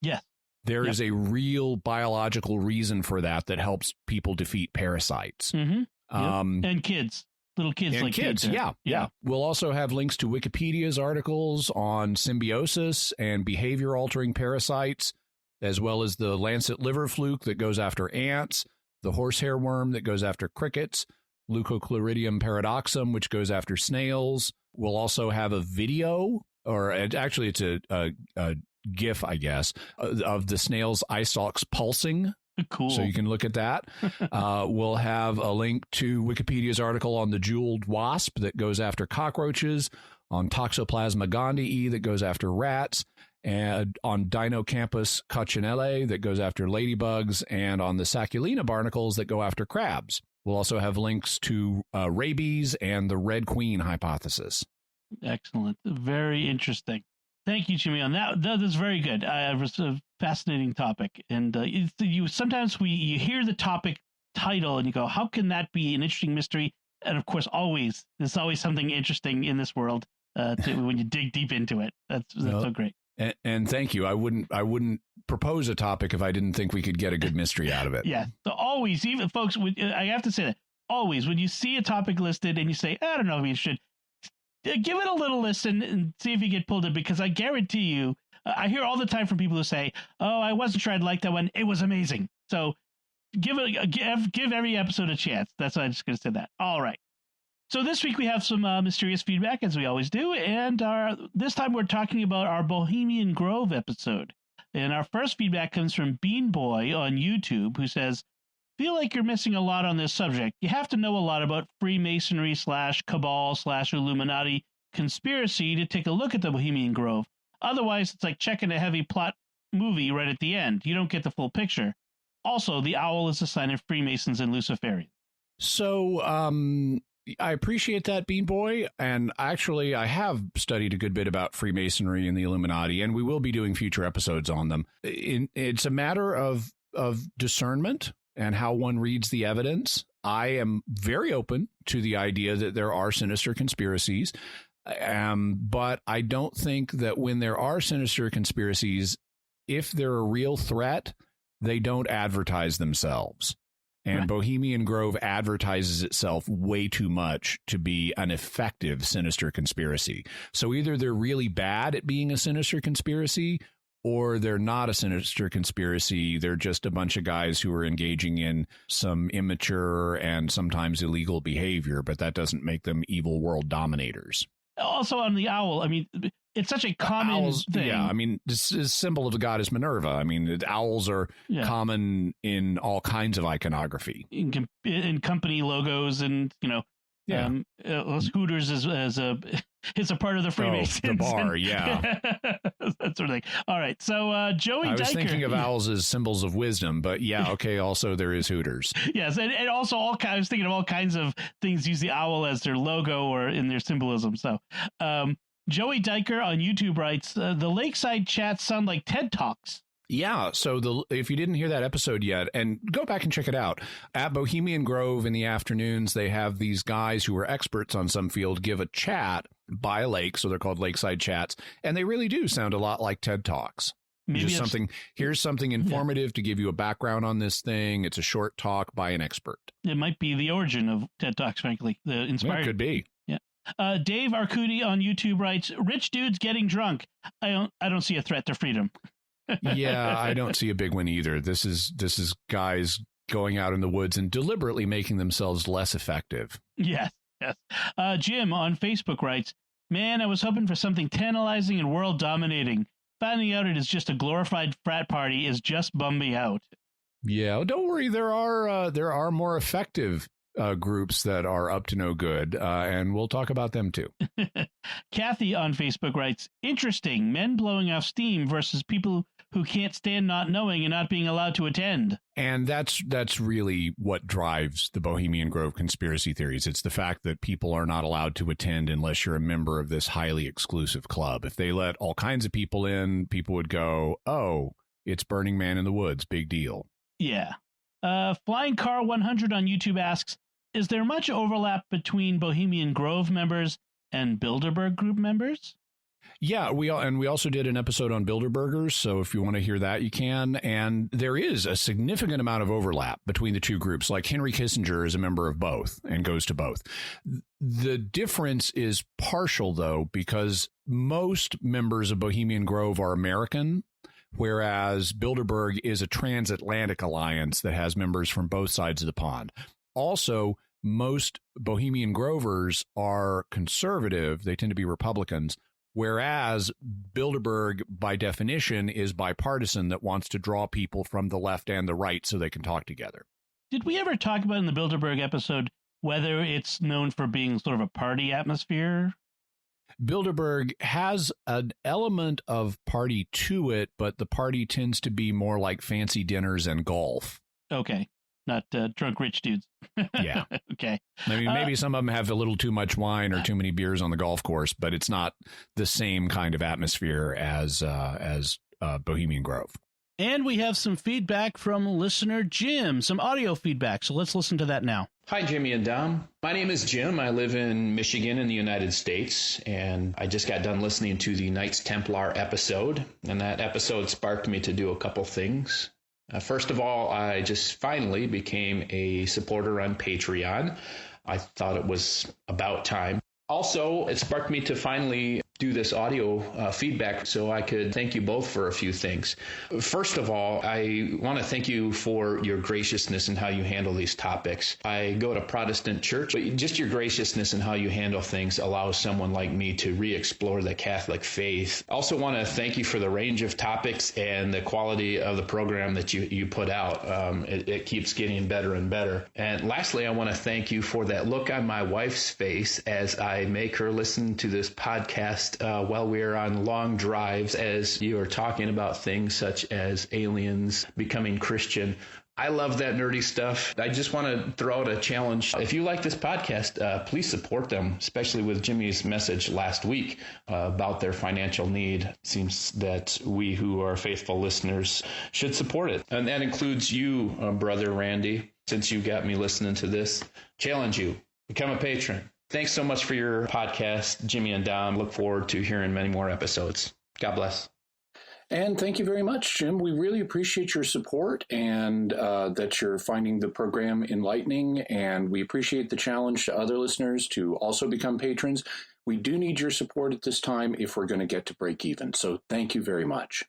Yes. There is a real biological reason for that helps people defeat parasites. Mm-hmm. And kids. Little kids and like kids. Yeah. We'll also have links to Wikipedia's articles on symbiosis and behavior altering parasites, as well as the Lancet liver fluke that goes after ants, the horsehair worm that goes after crickets, Leucochloridium paradoxum, which goes after snails. We'll also have a video, or actually it's a GIF, I guess, of the snail's eye stalks pulsing. Cool. So you can look at that. We'll have a link to Wikipedia's article on the jeweled wasp that goes after cockroaches, on Toxoplasma gondii that goes after rats, and on Dinocampus coccinelle that goes after ladybugs, and on the Saculina barnacles that go after crabs. We'll also have links to rabies and the Red Queen hypothesis. Excellent. Very interesting. Thank you, Jimmy, on that. That is very good. It was a fascinating topic. And sometimes you hear the topic title and you go, how can that be an interesting mystery? And of course, there's always something interesting in this world when you dig deep into it. That's so great. And thank you. I wouldn't propose a topic if I didn't think we could get a good mystery out of it. Yeah. So always, even folks, I have to say that always, when you see a topic listed and you say, I don't know if you should, give it a little listen and see if you get pulled in, because I guarantee you, I hear all the time from people who say, oh, I wasn't sure I'd like that one. It was amazing. So give every episode a chance. That's why I'm just going to say that. All right. So this week we have some mysterious feedback, as we always do, and this time we're talking about our Bohemian Grove episode. And our first feedback comes from Bean Boy on YouTube, who says, feel like you're missing a lot on this subject. You have to know a lot about Freemasonry / Cabal / Illuminati conspiracy to take a look at the Bohemian Grove. Otherwise, it's like checking a heavy plot movie right at the end. You don't get the full picture. Also, the owl is a sign of Freemasons and Luciferians. So, I appreciate that, Bean Boy, and actually I have studied a good bit about Freemasonry and the Illuminati, and we will be doing future episodes on them. It's a matter of discernment and how one reads the evidence. I am very open to the idea that there are sinister conspiracies, but I don't think that when there are sinister conspiracies, if they're a real threat, they don't advertise themselves. And right. Bohemian Grove advertises itself way too much to be an effective sinister conspiracy. So either they're really bad at being a sinister conspiracy, or they're not a sinister conspiracy. They're just a bunch of guys who are engaging in some immature and sometimes illegal behavior, but that doesn't make them evil world dominators. Also on the owl, I mean, it's such a common thing. Yeah, I mean, this is symbol of the goddess Minerva. I mean, owls are common in all kinds of iconography. In company logos and, Hooters it's a part of the Freemasons. The bar, yeah. That sort of thing. All right, so Joey Diker. I was thinking of owls as symbols of wisdom, but yeah, okay, also there is Hooters. Yes, and also I was thinking of all kinds of things use the owl as their logo or in their symbolism. So Joey Diker on YouTube writes, the Lakeside chats sound like TED Talks. Yeah, so if you didn't hear that episode yet, and go back and check it out, at Bohemian Grove in the afternoons, they have these guys who are experts on some field give a chat by a lake, so they're called Lakeside Chats, and they really do sound a lot like TED Talks. Here's something informative to give you a background on this thing. It's a short talk by an expert. It might be the origin of TED Talks, frankly. The inspired. It could be. Yeah. Dave Arcudi on YouTube writes, rich dudes getting drunk. I don't see a threat to freedom. Yeah, I don't see a big one either. This is guys going out in the woods and deliberately making themselves less effective. Yes. Jim on Facebook writes, man, I was hoping for something tantalizing and world dominating. Finding out it is just a glorified frat party is just bummed me out. Yeah, don't worry. There are more effective groups that are up to no good, and we'll talk about them too. Kathy on Facebook writes, interesting, men blowing off steam versus people who can't stand not knowing and not being allowed to attend. And that's really what drives the Bohemian Grove conspiracy theories. It's the fact that people are not allowed to attend unless you're a member of this highly exclusive club. If they let all kinds of people in, people would go, oh, it's Burning Man in the Woods. Big deal. Yeah. Flying Car 100 on YouTube asks, is there much overlap between Bohemian Grove members and Bilderberg group members? Yeah, we also did an episode on Bilderbergers, so if you want to hear that, you can. And there is a significant amount of overlap between the two groups. Like Henry Kissinger is a member of both and goes to both. The difference is partial, though, because most members of Bohemian Grove are American, whereas Bilderberg is a transatlantic alliance that has members from both sides of the pond. Also, most Bohemian Grovers are conservative. They tend to be Republicans. Whereas Bilderberg, by definition, is bipartisan, that wants to draw people from the left and the right so they can talk together. Did we ever talk about in the Bilderberg episode whether it's known for being sort of a party atmosphere? Bilderberg has an element of party to it, but the party tends to be more like fancy dinners and golf. Okay. Not drunk rich dudes. Yeah. Okay. Maybe some of them have a little too much wine or too many beers on the golf course, but it's not the same kind of atmosphere as Bohemian Grove. And we have some feedback from listener Jim, some audio feedback. So let's listen to that now. Hi, Jimmy and Dom. My name is Jim. I live in Michigan in the United States, and I just got done listening to the Knights Templar episode, and that episode sparked me to do a couple things. First of all, I just finally became a supporter on Patreon. I thought it was about time. Also, it sparked me to finally do this audio feedback so I could thank you both for a few things. First of all, I want to thank you for your graciousness in how you handle these topics. I go to Protestant church, but just your graciousness in how you handle things allows someone like me to re-explore the Catholic faith. I also want to thank you for the range of topics and the quality of the program that you put out. It keeps getting better and better. And lastly, I want to thank you for that look on my wife's face as I make her listen to this podcast while we're on long drives, as you are talking about things such as aliens, becoming Christian. I love that nerdy stuff. I just want to throw out a challenge. If you like this podcast, please support them, especially with Jimmy's message last week about their financial need. It seems that we who are faithful listeners should support it. And that includes you, Brother Randy, since you got me listening to this. Challenge you. Become a patron. Thanks so much for your podcast, Jimmy and Dom. Look forward to hearing many more episodes. God bless. And thank you very much, Jim. We really appreciate your support and that you're finding the program enlightening. And we appreciate the challenge to other listeners to also become patrons. We do need your support at this time if we're going to get to break even. So thank you very much.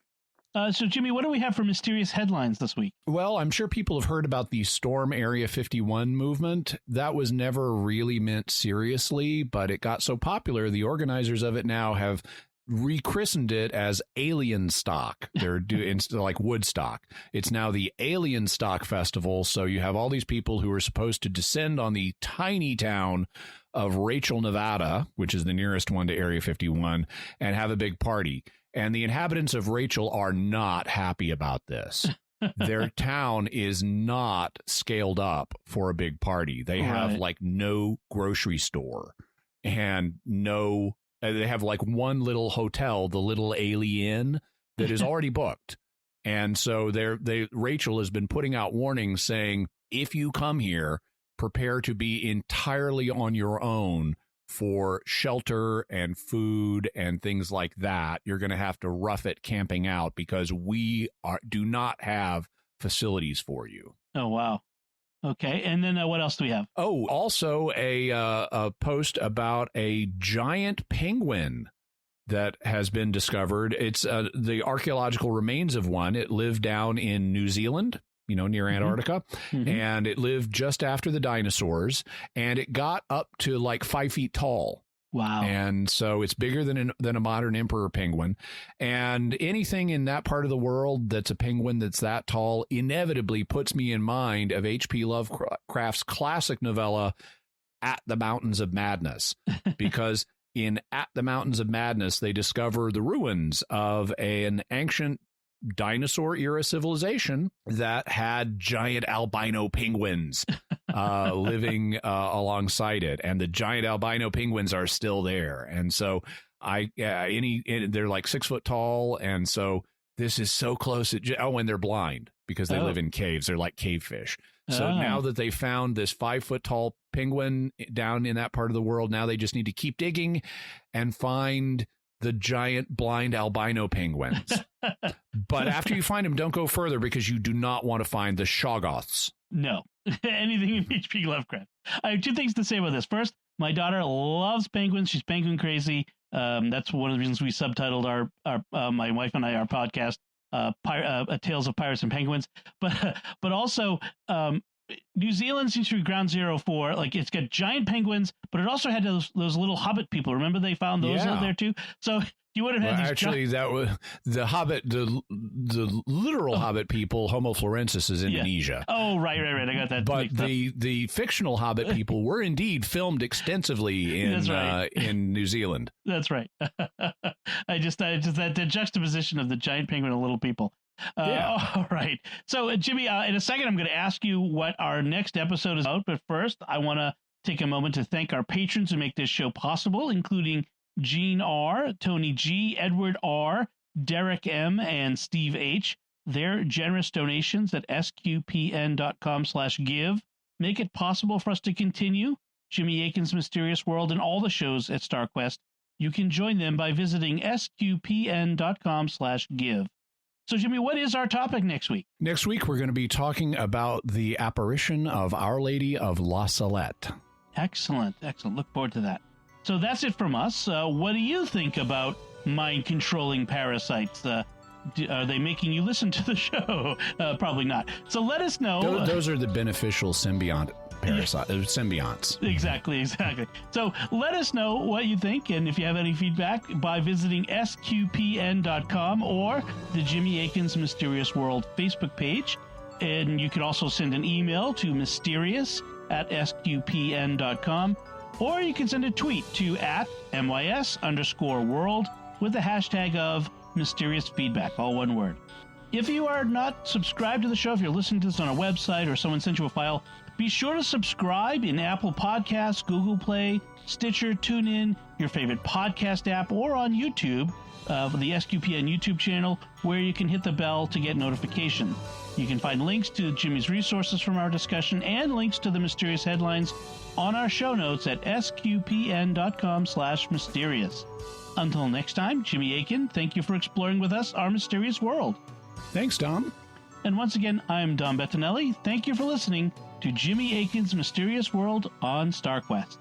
So, Jimmy, what do we have for mysterious headlines this week? Well, I'm sure people have heard about the Storm Area 51 movement. That was never really meant seriously, but it got so popular, the organizers of it now have rechristened it as Alien Stock. They're like Woodstock. It's now the Alien Stock Festival. So you have all these people who are supposed to descend on the tiny town of Rachel, Nevada, which is the nearest one to Area 51, and have a big party. And the inhabitants of Rachel are not happy about this. Their town is not scaled up for a big party. They have like no grocery store and they have like one little hotel, the Little Alien, that is already booked. And so Rachel has been putting out warnings saying, if you come here, prepare to be entirely on your own for shelter and food and things like that. You're going to have to rough it camping out because we do not have facilities for you. Oh, wow. Okay. And then what else do we have? Oh, also a post about a giant penguin that has been discovered. It's the archaeological remains of one. It lived down in New Zealand, near Antarctica, and it lived just after the dinosaurs, and it got up to like 5 feet tall. Wow. And so it's bigger than a modern emperor penguin. And anything in that part of the world that's a penguin that's that tall inevitably puts me in mind of H.P. Lovecraft's classic novella, At the Mountains of Madness, because in At the Mountains of Madness, they discover the ruins of an ancient dinosaur era civilization that had giant albino penguins living alongside it, and the giant albino penguins are still there. And so they're like 6 foot tall, and so this is so close. And they're blind because they live in caves. They're like cave fish. So now that they found this 5 foot tall penguin down in that part of the world, now they just need to keep digging and find the giant blind albino penguins. But after you find them, don't go further, because you do not want to find the Shoggoths. No, anything in H.P. Lovecraft. I have two things to say about this. First, my daughter loves penguins. She's penguin crazy. That's one of the reasons we subtitled my wife and I, our podcast, Tales of Pirates and Penguins. But also, New Zealand seems to be ground zero for, like, it's got giant penguins, but it also had those little hobbit people. Remember, they found those out there too. So you would have had these. Actually, that was the hobbit, the literal hobbit people. Homo florensis is Indonesia. Yeah. Oh, right. I got that. But the fictional hobbit people were indeed filmed extensively in New Zealand. That's right. I just that the juxtaposition of the giant penguin and little people. All right. So, Jimmy, in a second, I'm going to ask you what our next episode is about. But first, I want to take a moment to thank our patrons who make this show possible, including Gene R., Tony G., Edward R., Derek M., and Steve H. Their generous donations at sqpn.com/give make it possible for us to continue Jimmy Akin's Mysterious World and all the shows at StarQuest. You can join them by visiting sqpn.com/give. So, Jimmy, what is our topic next week? Next week, we're going to be talking about the apparition of Our Lady of La Salette. Excellent. Look forward to that. So that's it from us. What do you think about mind-controlling parasites? Are they making you listen to the show? Probably not. So let us know. Those are the beneficial symbionts. Exactly. So let us know what you think, and if you have any feedback, by visiting sqpn.com or the Jimmy Akin's Mysterious World Facebook page. And you can also send an email to mysterious@sqpn.com, or you can send a tweet to @mys_world with the hashtag of mysterious feedback, all one word. If you are not subscribed to the show, if you're listening to this on a website or someone sent you a file, be sure to subscribe in Apple Podcasts, Google Play, Stitcher, TuneIn, your favorite podcast app, or on YouTube, the SQPN YouTube channel, where you can hit the bell to get notification. You can find links to Jimmy's resources from our discussion and links to the mysterious headlines on our show notes at sqpn.com/mysterious. Until next time, Jimmy Akin, thank you for exploring with us our mysterious world. Thanks, Dom. And once again, I'm Dom Bettinelli. Thank you for listening to Jimmy Akin's Mysterious World on StarQuest.